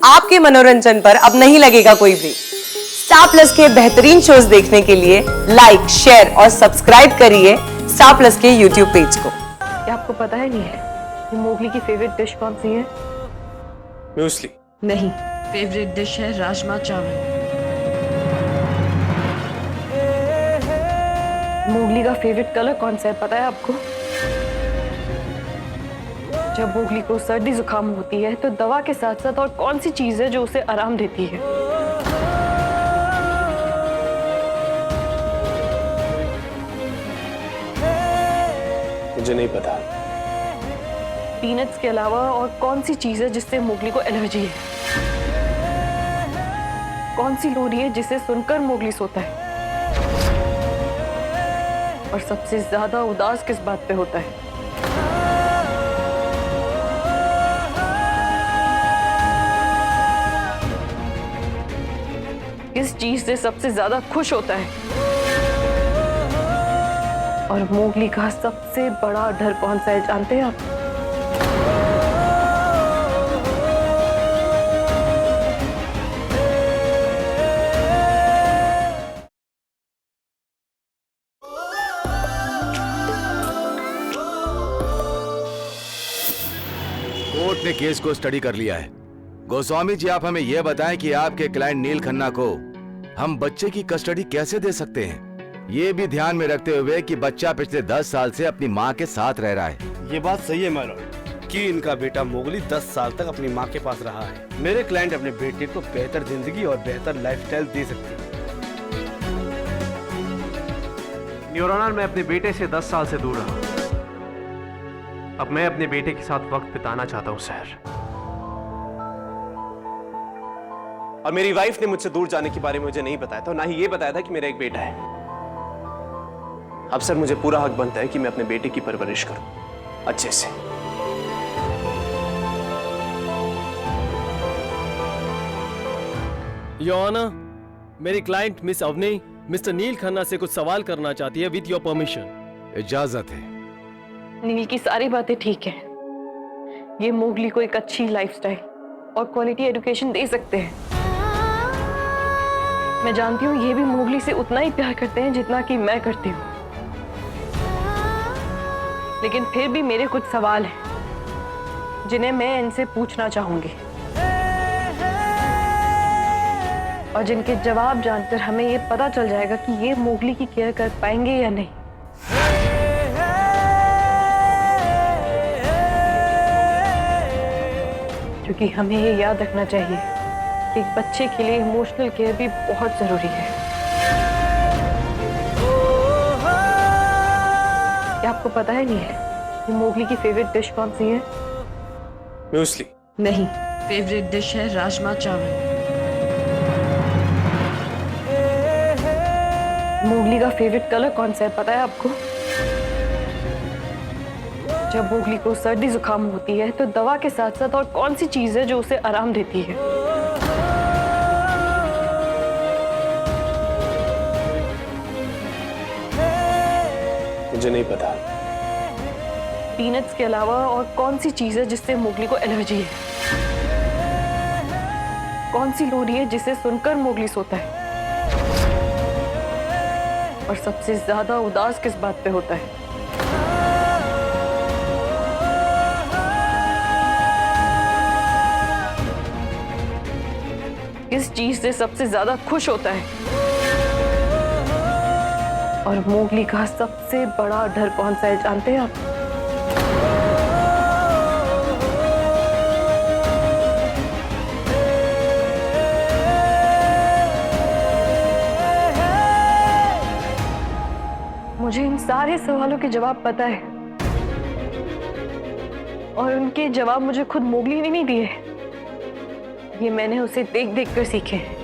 आपके मनोरंजन पर अब नहीं लगेगा कोई ब्रेक। स्टार प्लस के बेहतरीन शोज देखने के लिए लाइक, शेयर और सब्सक्राइब करिए स्टार प्लस के यूट्यूब पेज को। क्या आपको पता है नहीं है कि मोगली की फेवरेट डिश कौन सी है? म्यूस्ली। नहीं, फेवरेट डिश है राजमा चावल। मोगली का फेवरेट कलर कौन सा है पता है आपको? जब मोगली को सर्दी जुकाम होती है तो दवा के साथ साथ और कौन सी चीज है जो उसे आराम देती है? मुझे नहीं पता। पीनट्स के अलावा और कौन सी चीज है जिससे मोगली को एलर्जी है? कौन सी लोरी है जिसे सुनकर मोगली सोता है? और सबसे ज्यादा उदास किस बात पे होता है? किस चीज से सबसे ज्यादा खुश होता है? और मोगली का सबसे बड़ा डर कौन सा है जानते हैं आप? कोर्ट ने केस को स्टडी कर लिया है। गोस्वामी जी, आप हमें यह बताएं कि आपके क्लाइंट नील खन्ना को हम बच्चे की कस्टडी कैसे दे सकते हैं, ये भी ध्यान में रखते हुए कि बच्चा पिछले 10 साल से अपनी माँ के साथ रह रहा है। ये बात सही है माय लॉर्ड कि इनका बेटा मोगली 10 साल तक अपनी माँ के पास रहा है। मेरे क्लाइंट अपने बेटे को बेहतर जिंदगी और बेहतर लाइफस्टाइल दे सकते हैं। योर ऑनर, मैं अपने बेटे से 10 साल से दूर रहा। अब मैं अपने बेटे के साथ वक्त बिताना चाहता हूं सर। और मेरी वाइफ ने मुझसे दूर जाने के बारे में मुझे नहीं बताया था, और ना ही ये बताया था कि मेरा एक बेटा है। अब सर मुझे पूरा हक बनता है कि मैं अपने बेटे की परवरिश करूं अच्छे से। योर ऑनर, मेरी क्लाइंट मिस अवनी मिस्टर नील खन्ना से कुछ सवाल करना चाहती है विद योर परमिशन। इजाजत है। नील की सारी बातें ठीक है। ये मोगली को एक अच्छी लाइफस्टाइल और क्वालिटी एजुकेशन दे सकते हैं। मैं जानती हूँ ये भी मोगली से उतना ही प्यार करते हैं जितना कि मैं करती हूँ, लेकिन फिर भी मेरे कुछ सवाल हैं जिन्हें मैं इनसे पूछना चाहूंगी, और जिनके जवाब जानकर हमें ये पता चल जाएगा कि ये मोगली की केयर कर पाएंगे या नहीं। क्योंकि हमें ये याद रखना चाहिए कि एक बच्चे के लिए इमोशनल केयर भी बहुत जरूरी है। क्या आपको पता है नहीं है कि मोगली की फेवरेट डिश कौन सी है? म्यूस्ली। नहीं, फेवरेट डिश है राजमा चावल। मोगली का फेवरेट कलर कौन सा है पता है आपको? जब मोगली को सर्दी जुकाम होती है तो दवा के साथ साथ और कौन सी चीज है जो उसे आराम देती है? मुझे नहीं पता। पीनट्स के अलावा और कौन सी चीज है जिससे मोगली को एलर्जी है? कौन सी लोरी है जिसे सुनकर मोगली सोता है? और सबसे ज्यादा उदास किस बात पे होता है? किस चीज से सबसे ज्यादा खुश होता है? और मोगली का सबसे बड़ा डर कौन सा है जानते हैं आप? मुझे इन सारे सवालों के जवाब पता है, और उनके जवाब मुझे खुद मोगली ने नहीं दिए। ये मैंने उसे देख देख कर सीखे हैं।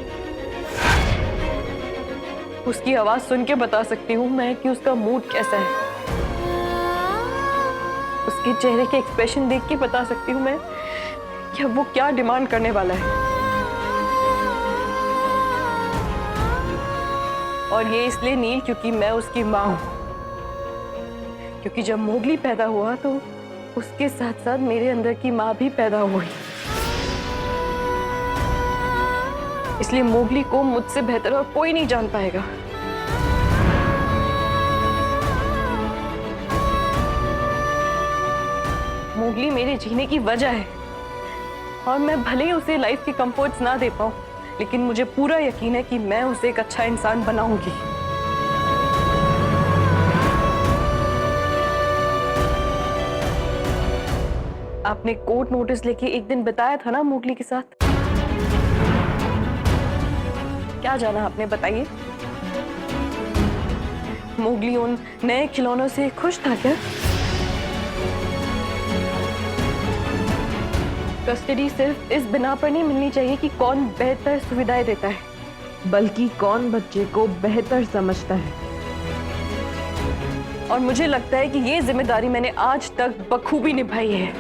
उसकी आवाज सुन के बता सकती हूँ मैं कि उसका मूड कैसा है। उसके चेहरे के एक्सप्रेशन देख के बता सकती हूँ मैं कि अब वो क्या डिमांड करने वाला है। और ये इसलिए नील क्योंकि मैं उसकी माँ हूँ। क्योंकि जब मोगली पैदा हुआ तो उसके साथ साथ मेरे अंदर की माँ भी पैदा हुई। इसलिए मोगली को मुझसे बेहतर और कोई नहीं जान पाएगा। मोगली मेरे जीने की वजह है और मैं भले ही उसे लाइफ के कंफर्ट्स ना दे पाऊं, लेकिन मुझे पूरा यकीन है कि मैं उसे एक अच्छा इंसान बनाऊंगी। आपने कोर्ट नोटिस लेके एक दिन बिताया था ना मोगली के साथ, क्या जाना आपने, बताइए। मोगली उन नए खिलौनों से खुश था क्या? कस्टडी सिर्फ इस बिना पर नहीं मिलनी चाहिए कि कौन बेहतर सुविधाएं देता है, बल्कि कौन बच्चे को बेहतर समझता है। और मुझे लगता है कि ये जिम्मेदारी मैंने आज तक बखूबी निभाई है।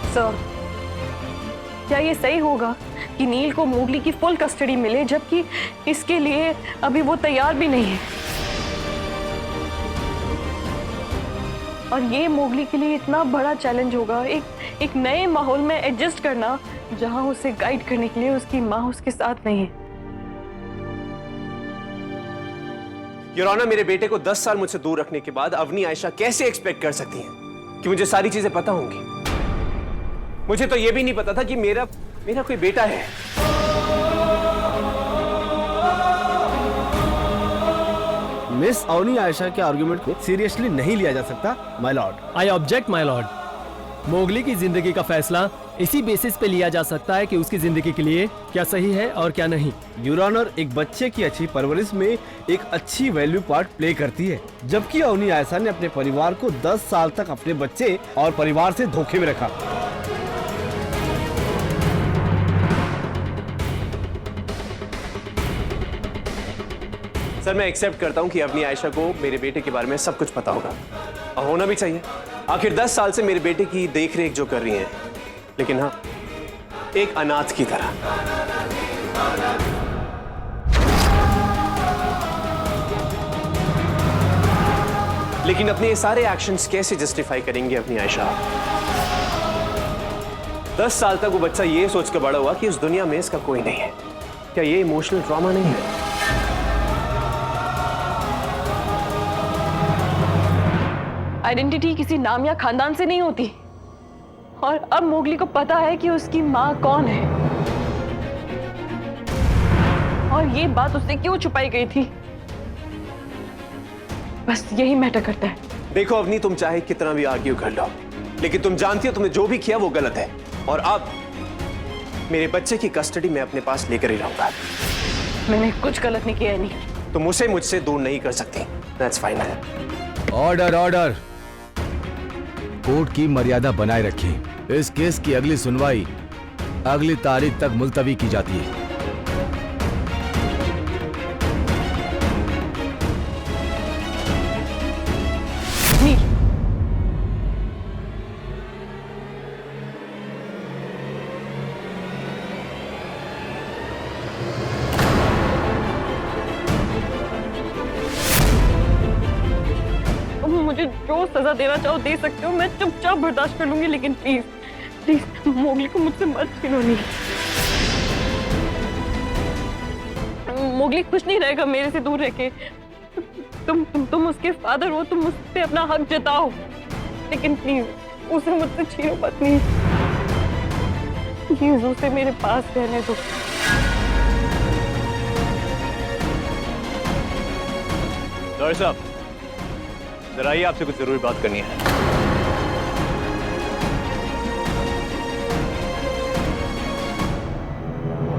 सर, क्या ये सही होगा कि नील को मोगली की फुल कस्टडी मिले, जबकि इसके लिए अभी वो तैयार भी नहीं है? और ये मोगली के लिए इतना बड़ा चैलेंज होगा, एक नए माहौल में एडजस्ट करना, जहां उसे गाइड करने के लिए उसकी माँ उसके साथ नहीं है। योर ऑनर, मेरे बेटे को 10 साल मुझसे दूर रखने के बाद अवनी आयशा कैसे एक्सपेक्ट कर सकती हैं कि मुझे सारी चीजें पता होंगी? मुझे तो यह भी नहीं पता था कि मेरा कोई बेटा है। मिस अवनी आयशा के आर्गुमेंट को सीरियसली नहीं लिया जा सकता, my Lord. I object my Lord. Mowgli की जिंदगी का फैसला इसी बेसिस पे लिया जा सकता है कि उसकी जिंदगी के लिए क्या सही है और क्या नहीं। योर ऑनर, एक बच्चे की अच्छी परवरिश में एक अच्छी वैल्यू पार्ट प्ले करती है, जबकि अवनी आयशा ने अपने परिवार को 10 साल तक अपने बच्चे और परिवार से धोखे में रखा। सर, मैं एक्सेप्ट करता हूं कि अवनी आयशा को मेरे बेटे के बारे में सब कुछ पता होगा और होना भी चाहिए। आखिर 10 साल से मेरे बेटे की देखरेख जो कर रही हैं, लेकिन हाँ, एक अनाथ की तरह। लेकिन अपने ये सारे एक्शंस कैसे जस्टिफाई करेंगे अवनी आयशा? 10 साल तक वो बच्चा ये सोच कर बड़ा हुआ कि उस दुनिया में इसका कोई नहीं है। क्या ये इमोशनल ट्रॉमा नहीं है? आइडेंटिटी किसी नाम या खानदान से नहीं होती, और अब मोगली को पता है कि उसकी माँ कौन है, और ये बात उससे क्यों छुपाई गई थी, बस यही मैटर करता है। देखो अवनी, तुम चाहे कितना भी आर्ग्यू कर लो, लेकिन तुम जानती हो तुमने जो भी किया वो गलत है, और अब मेरे बच्चे की कस्टडी मैं अपने पास लेकर ही रहूंगा। मैंने कुछ गलत नहीं किया है। नहीं, तुम उसे मुझसे दूर नहीं कर सकती। That's fine. Order order. Court की मर्यादा बनाए रखें। इस केस की अगली सुनवाई अगली तारीख तक मुलतवी की जाती है। नील, मुझे जो सजा देना चाहो दे सकते हो, मैं चुपचाप बर्दाश्त कर लूंगी, लेकिन प्लीज प्लीज मोगली को मुझसे मत छीनो। नहीं, मोगली खुश नहीं रहेगा मेरे से दूर रह के। तुम उसके फादर हो, तुम उस पे अपना हक जताओ, लेकिन प्लीज उसे मुझसे छीनो मत। नहीं, प्लीज उसे मेरे पास रहने दो। डॉक्टर साहब, जरा आइए, आपसे कुछ जरूरी बात करनी है।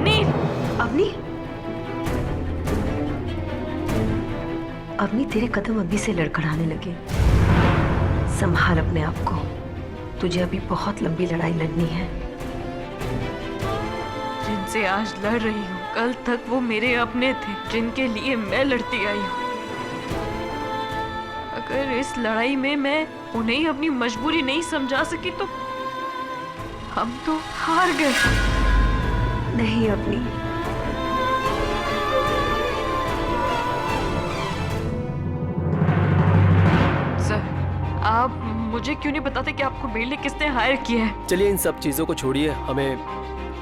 नील, अवनी तेरे कदम अभी से लड़खड़ाने लगे। संभाल अपने आप को, तुझे अभी बहुत लंबी लड़ाई लड़नी है। जिनसे आज लड़ रही हूँ, कल तक वो मेरे अपने थे, जिनके लिए मैं लड़ती आई हूँ। अगर इस लड़ाई में मैं उन्हें अपनी मजबूरी नहीं समझा सकी तो हम तो हार गए। नहीं अवनी, मुझे क्यों नहीं बताते कि आपको मेरे लिए किसने हायर किया है? चलिए इन सब चीज़ों को छोड़िए, हमें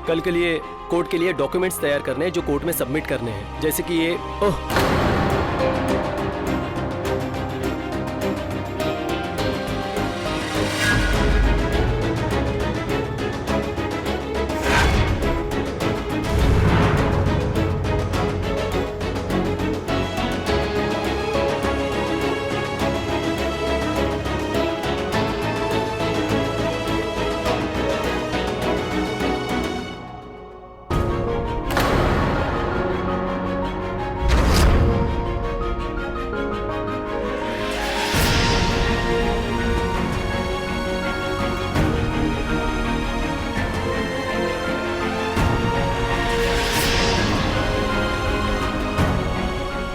कल के लिए कोर्ट के लिए डॉक्यूमेंट्स तैयार करने हैं जो कोर्ट में सबमिट करने हैं, जैसे कि ये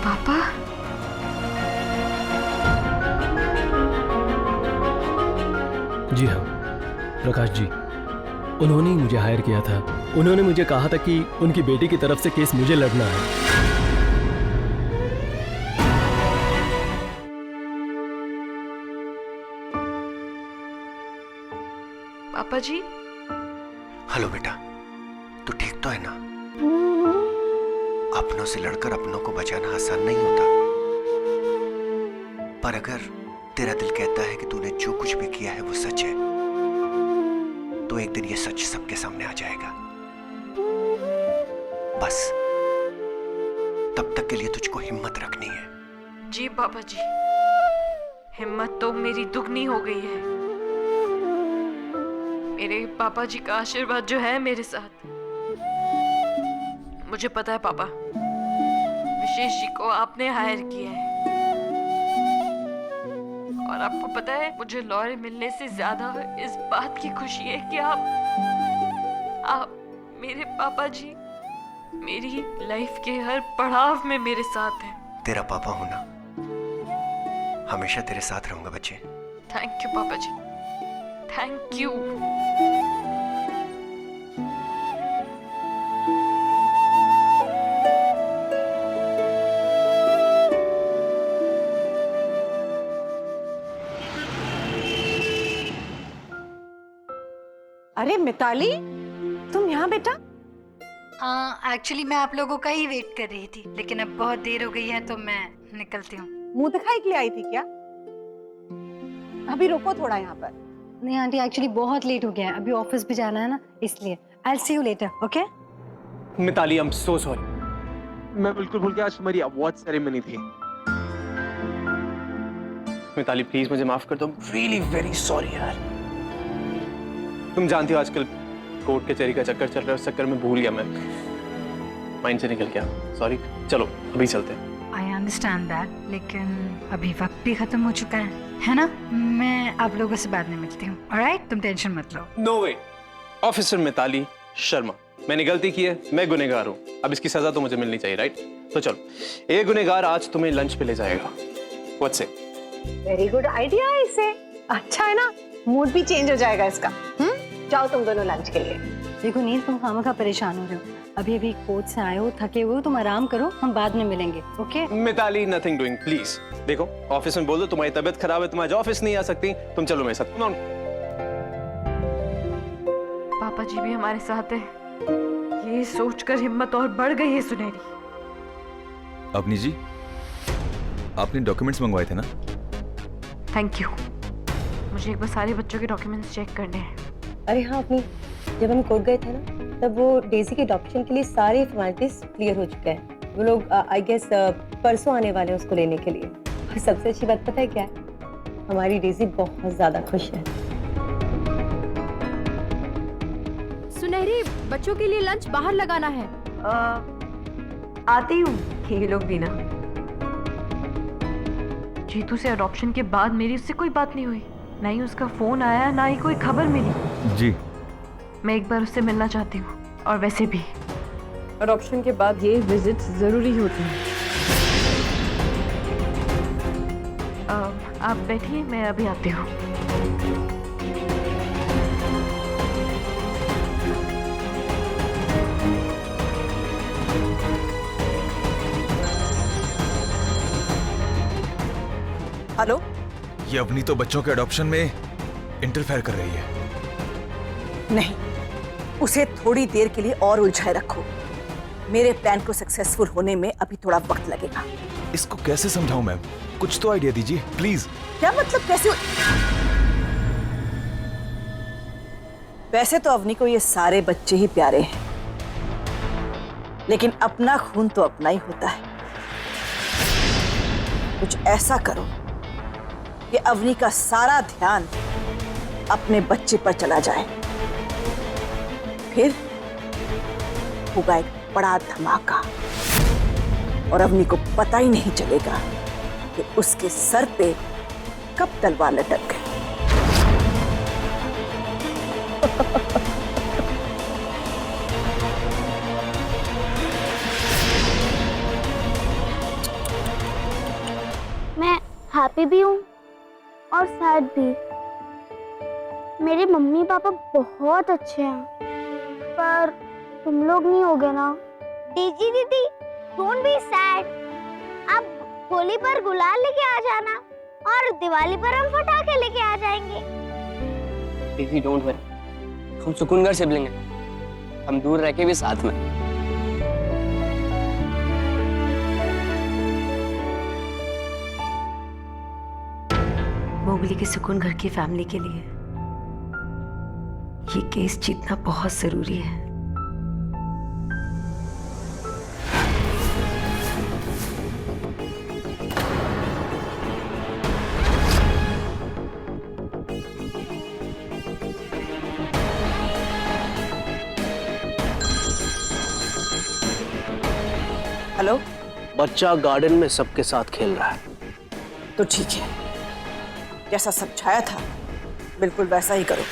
पापा, जी हाँ प्रकाश जी, उन्होंने ही मुझे हायर किया था। उन्होंने मुझे कहा था कि उनकी बेटी की तरफ से केस मुझे लड़ना है। पापा जी, हेलो बेटा, तू ठीक तो है ना? अपनों से लड़कर अपनों को बचाना आसान नहीं होता, पर अगर तेरा दिल कहता है कि तूने जो कुछ भी किया है वो सच है, तो एक दिन ये सच सबके सामने आ जाएगा। बस तब तक के लिए तुझको हिम्मत रखनी है। जी पापा जी, हिम्मत तो मेरी दुगनी हो गई है। मेरे पापा जी का आशीर्वाद जो है मेरे साथ, मुझे पता है पापा, विशेष जी को आपने हायर किया है। और आपको पता है, मुझे लॉयर मिलने से ज्यादा इस बात की खुशी है कि आप मेरे पापा जी मेरी लाइफ के हर पड़ाव में मेरे साथ हैं। तेरा पापा होना, हमेशा तेरे साथ रहूंगा बच्चे। थैंक यू पापा जी, थैंक यू। अरे मिताली, तुम यहाँ बेटा? एक्चुअली मैं आप लोगों का ही वेट कर रही थी, लेकिन अब बहुत देर हो गई है तो मैं निकलती हूँ। मुंह दिखाई के लिए आई थी क्या? अभी रुको थोड़ा यहाँ पर। नहीं आंटी, एक्चुअली बहुत लेट हो गया है, अभी ऑफिस भी जाना है ना, इसलिए। I will see you later, okay? Mitali, I am so sorry, मैं बिल्कुल भूल गया आज तुम्हारी अवार्ड सेरेमनी थी। मिताली प्लीज मुझे माफ कर दो, रियली वेरी सॉरी यार। तुम जानती हो आजकल कोर्ट कचहरी का चक्कर चल रहा है, उस चक्कर में भूल गया मैं, माइंड से निकल गया, सॉरी। चलो अभी चलते हैं। आई अंडरस्टैंड दैट, लेकिन अभी वक्त भी खत्म हो चुका है ना? मैं आप लोगों से बाद में मिलती हूँ, ऑलराइट? तुम टेंशन मत लो। नो वे, ऑफिसर मिताली शर्मा, मैंने गलती की है, मैं गुनहगार हूँ, अब इसकी सजा तो मुझे मिलनी चाहिए, राइट? तो चलो, ये गुनहगार आज तुम्हें लंच पे ले जाएगा। What's it? Very good idea है इसे, अच्छा है ना, मूड भी चेंज हो जाएगा इसका। जाओ तुम दोनों लंच के लिए। देखो नील, तुम खामखा परेशान हो रहे हो, अभी अभी कोर्ट से आए हो, थके हुए हो, तुम आराम करो, हम बाद में मिलेंगे, okay? Mitali nothing doing, please. देखो ऑफिस में बोल दो तुम्हारी तबीयत खराब है, तुम आज ऑफिस नहीं आ सकती, तुम चलो मेरे साथ। पापा जी भी हमारे साथ है, ये सोचकर हिम्मत और बढ़ गई है सुनहरी। अपनी जी, आपने डॉक्यूमेंट्स मंगवाए थे ना? Thank you. मुझे एक बार सारे बच्चों के डॉक्यूमेंट्स चेक करने हैं। अरे हाँ अपनी, जब हम कोर्ट गए थे ना, तब वो डेजी के अडॉप्शन के लिए सारे फॉर्मेलिटीज क्लियर हो चुके हैं। वो लोग आई गेस परसों आने वाले हैं उसको लेने के लिए। और सबसे अच्छी बात पता है क्या है? हमारी डेजी बहुत ज्यादा खुश है। सुनहरी, बच्चों के लिए लंच बाहर लगाना है। आती हूँ। ये लोग भी ना, जीतू से अडॉप्शन के बाद मेरी उससे कोई बात नहीं हुई, ना ही उसका फोन आया, ना ही कोई खबर मिली। जी, मैं एक बार उससे मिलना चाहती हूँ, और वैसे भी अडॉप्शन के बाद ये विजिट जरूरी होती है। आप बैठिए, मैं अभी आती हूँ। हेलो, ये अवनी तो बच्चों के अडॉप्शन में इंटरफेयर कर रही है। नहीं, उसे थोड़ी देर के लिए और उलझाए रखो। मेरे प्लान को सक्सेसफुल होने में अभी थोड़ा वक्त लगेगा। इसको कैसे समझाऊं मैम? कुछ तो आइडिया दीजिए प्लीज। क्या मतलब कैसे? वैसे तो अवनी को ये सारे बच्चे ही प्यारे हैं, लेकिन अपना खून तो अपना ही होता है। कुछ ऐसा करो कि अवनी का सारा ध्यान अपने बच्चे पर चला जाए, फिर होगा एक बड़ा धमाका और अवनी को पता ही नहीं चलेगा कि उसके सर पे कब तलवार लटक गई। मैं हैप्पी भी हूँ और सैड भी। मेरे मम्मी पापा बहुत अच्छे हैं, पर तुम लोग नहीं होगे ना। डीजी दीदी, डोंट बी सैड। अब होली पर गुलाल लेके आ जाना और दिवाली पर हम पटाखे लेके आ जाएंगे। दीदी डोंट वरी, हम सुकूनगर सिबलिंग हैं, हम दूर रह के भी साथ में। मोगली के सुकून घर की फैमिली के लिए ये केस जीतना बहुत जरूरी है। हेलो, बच्चा गार्डन में सबके साथ खेल रहा है। तो ठीक है, जैसा समझाया था बिल्कुल वैसा ही करो।